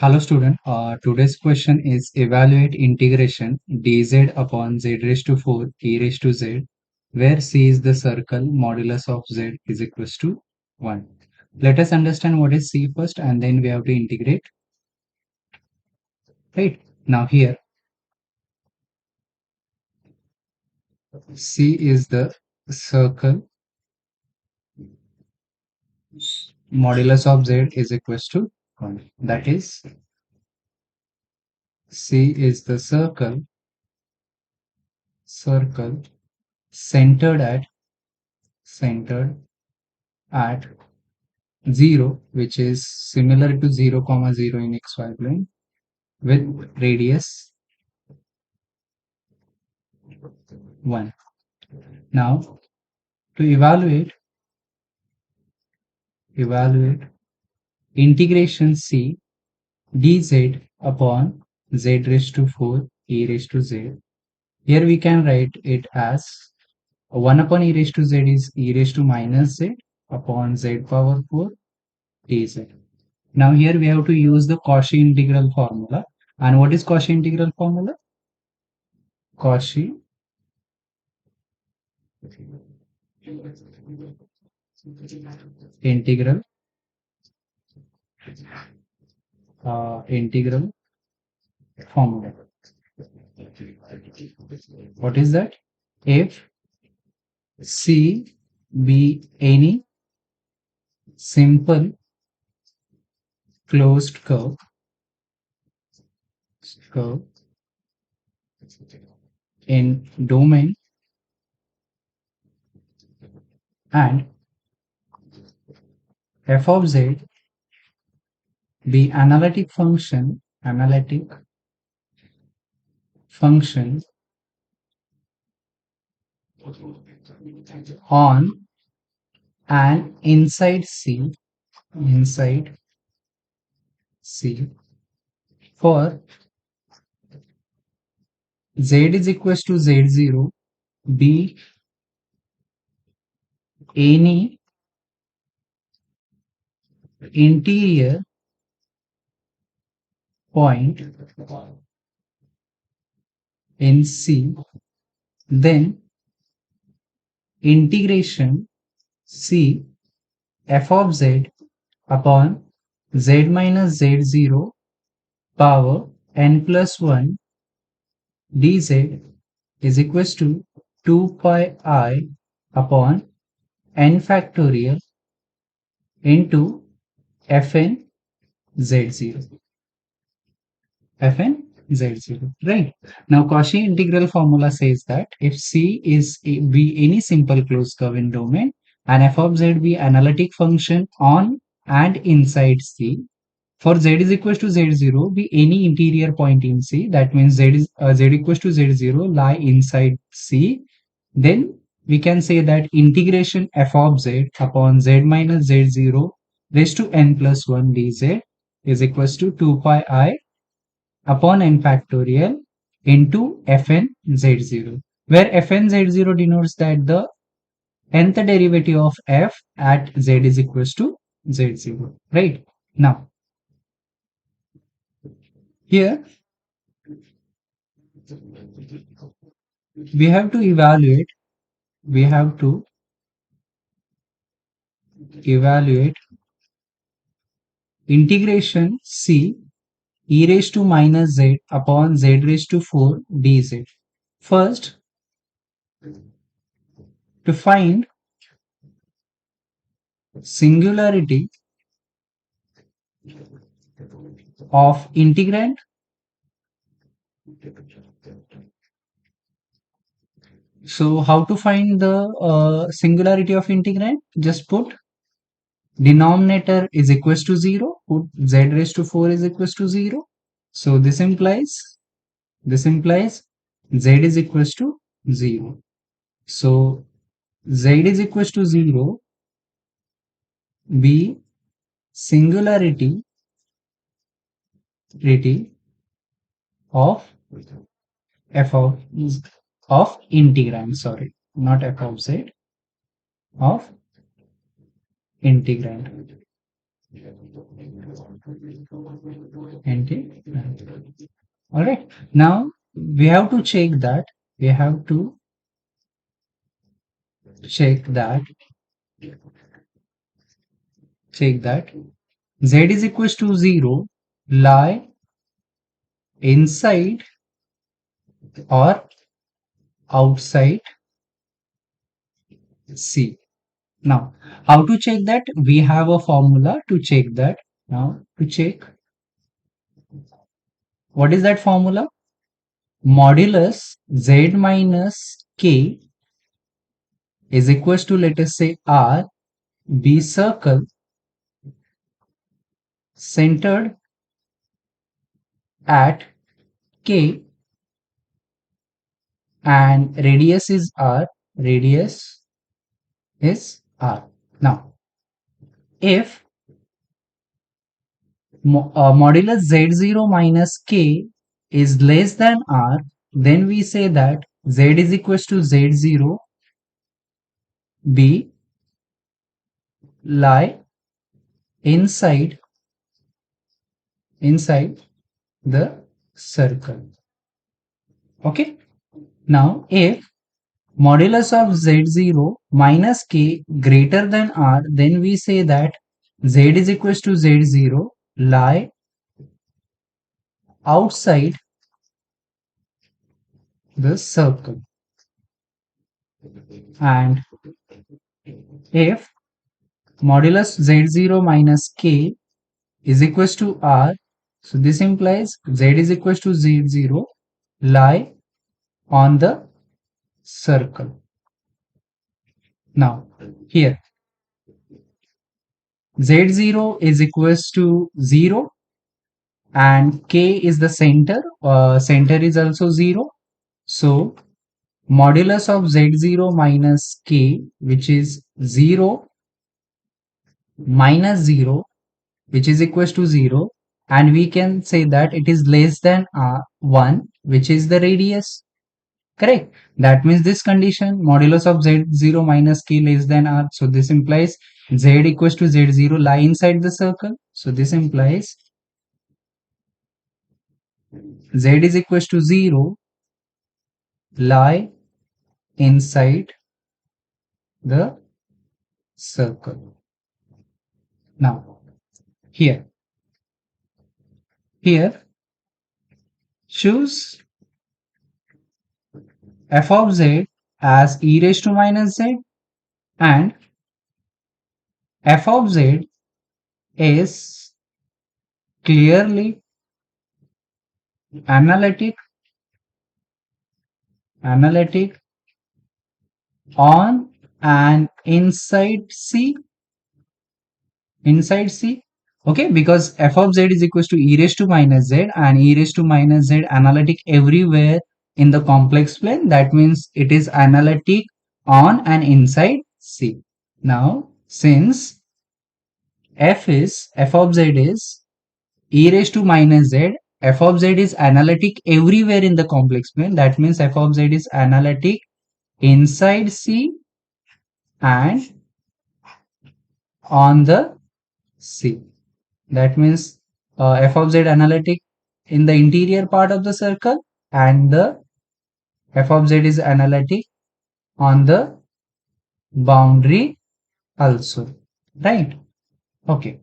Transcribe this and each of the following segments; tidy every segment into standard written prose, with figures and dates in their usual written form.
Hello student, today's question is evaluate integration dz upon z raised to 4 e raised to z where c is the circle modulus of z is equals to 1. Let us understand what is c first and then we have to integrate. Right, now here c is the circle modulus of z is equals to 1. That is c is the circle centered at 0, which is similar to 0 comma 0 in xy plane with radius 1. Now to evaluate integration c dz upon z raised to 4 e raised to z. Here we can write it as 1 upon e raised to z is e raised to minus z upon z power 4 dz. Now here we have to use the Cauchy integral formula. And what is Cauchy integral formula? Cauchy integral integral formula. What is that? If C be any simple closed curve in domain and f of z be analytic function on and inside C for z is equals to z0 be any interior point in C, then integration C f of z upon z minus z0 power n plus 1 dz is equals to 2 pi I upon n factorial into fn z0. fn z0, right? Now Cauchy integral formula says that if c is be any simple closed curve in domain and f of z be analytic function on and inside C, for z is equals to z0 be any interior point in C, that means z equals to z0 lie inside C, then we can say that integration f of z upon z minus z0 raised to n plus 1 dz is equals to 2 pi I upon n factorial into fn z0, where fn z0 denotes that the nth derivative of f at z is equals to z0, right? Now here we have to evaluate integration c e raised to minus z upon z raised to 4 dz. First, to find singularity of integrand, so how to find the singularity of integrand? Just put denominator is equals to 0, put z raised to 4 is equals to 0. So this implies z is equals to 0. So z is equals to 0 be singularity of f of integrand, sorry, not f of z, of integrand. NT. All right. Now we have to check that. We have to check that. Check that Z is equals to 0 lie inside or outside C. Now, how to check that? We have a formula to check that. Now, to check, what is that formula? Modulus Z minus K is equals to, let us say, R, B circle centered at K and radius is R. Radius is R. Now, if modulus Z0 minus K is less than R, then we say that Z is equals to Z0 B lie inside the circle. Okay. Now, if modulus of Z0 minus K greater than R, then we say that Z is equals to Z0 lie outside the circle. And if modulus Z0 minus K is equals to R, so this implies Z is equals to Z0 lie on the circle. Now, here Z0 is equals to 0 and K is the center. Center is also 0. So, modulus of Z0 minus K, which is 0 minus 0, which is equals to 0, and we can say that it is less than 1, which is the radius. Correct. That means this condition, modulus of Z0 minus K less than R. So this implies Z equals to Z0 lie inside the circle. So this implies Z is equals to 0 lie inside the circle. Now, here choose f of z as e raised to minus z and f of z is clearly analytic on and inside C. Okay, because f of z is equals to e raised to minus z and e raised to minus z analytic everywhere in the complex plane. That means it is analytic on and inside C. Now, since f of z is e raised to minus z, f of z is analytic everywhere in the complex plane. That means f of z is analytic inside C and on the C. That means f of z analytic in the interior part of the circle and the f of z is analytic on the boundary also. Right? Okay.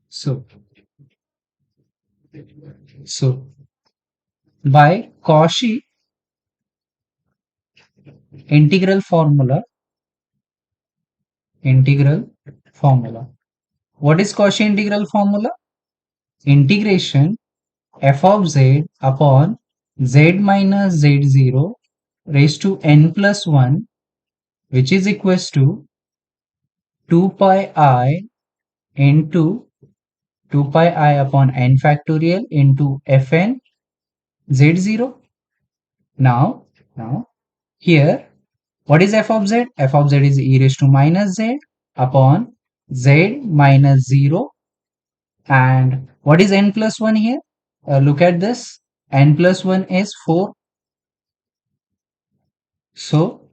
So, by Cauchy integral formula, what is Cauchy integral formula? Integration f of z upon z minus z0 raised to n plus 1, which is equals to 2 pi I into 2 pi I upon n factorial into fn z0. Now here, what is f of z? F of z is e raised to minus z upon z minus 0. And what is n plus 1 here? Look at this. N plus 1 is 4. So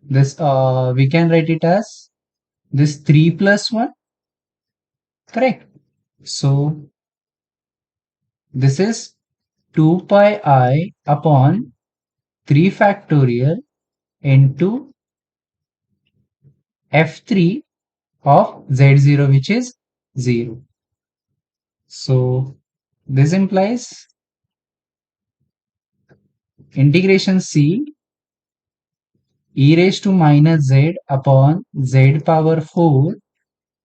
this we can write it as this 3 plus 1, correct? So this is 2 pi I upon 3 factorial into f3 of z0, which is 0. So this implies integration c e raised to minus z upon z power 4,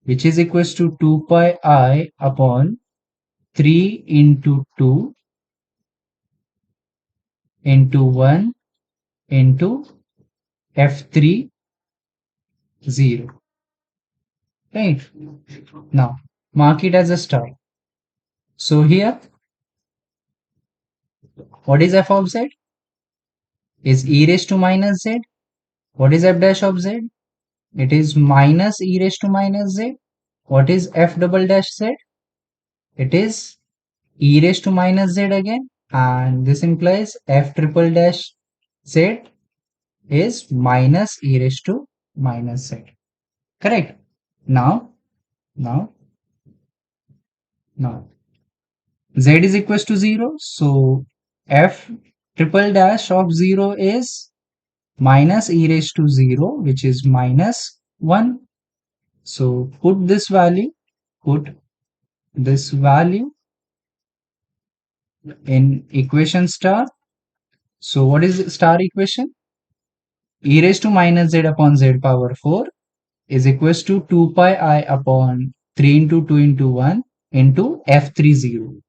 which is equals to 2 pi I upon 3 into 2 into 1 into f3 0. Right? Now mark it as a star. So here, what is f of z? Is e raised to minus z. What is f dash of z? It is minus e raised to minus z. What is f double dash z? It is e raised to minus z again. And this implies f triple dash z is minus e raised to minus z. Correct? Now, now, now, z is equals to 0. So f triple dash of 0 is minus e raised to 0, which is minus 1. So put this value in equation star. So what is star equation? E raised to minus z upon z power 4 is equals to 2 pi I upon 3 into 2 into 1 into f30.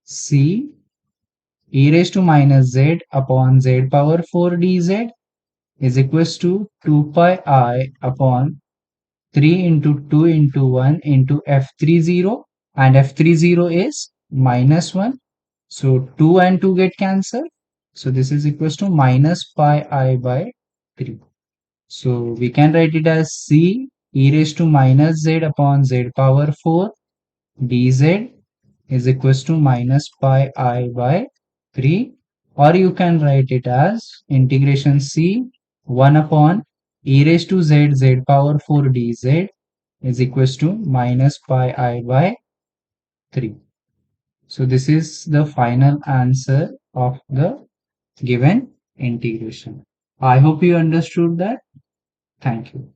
C e raised to minus z upon z power 4 dz is equals to 2 pi I upon 3 into 2 into 1 into f30, and f30 is minus 1. So 2 and 2 get cancelled. So this is equals to minus pi I by 3. So we can write it as c e raised to minus z upon z power 4 dz is equals to minus pi I by 3, or you can write it as integration c 1 upon e raised to z power 4 dz is equals to minus pi I by 3. So this is the final answer of the given integration. I hope you understood that. Thank you.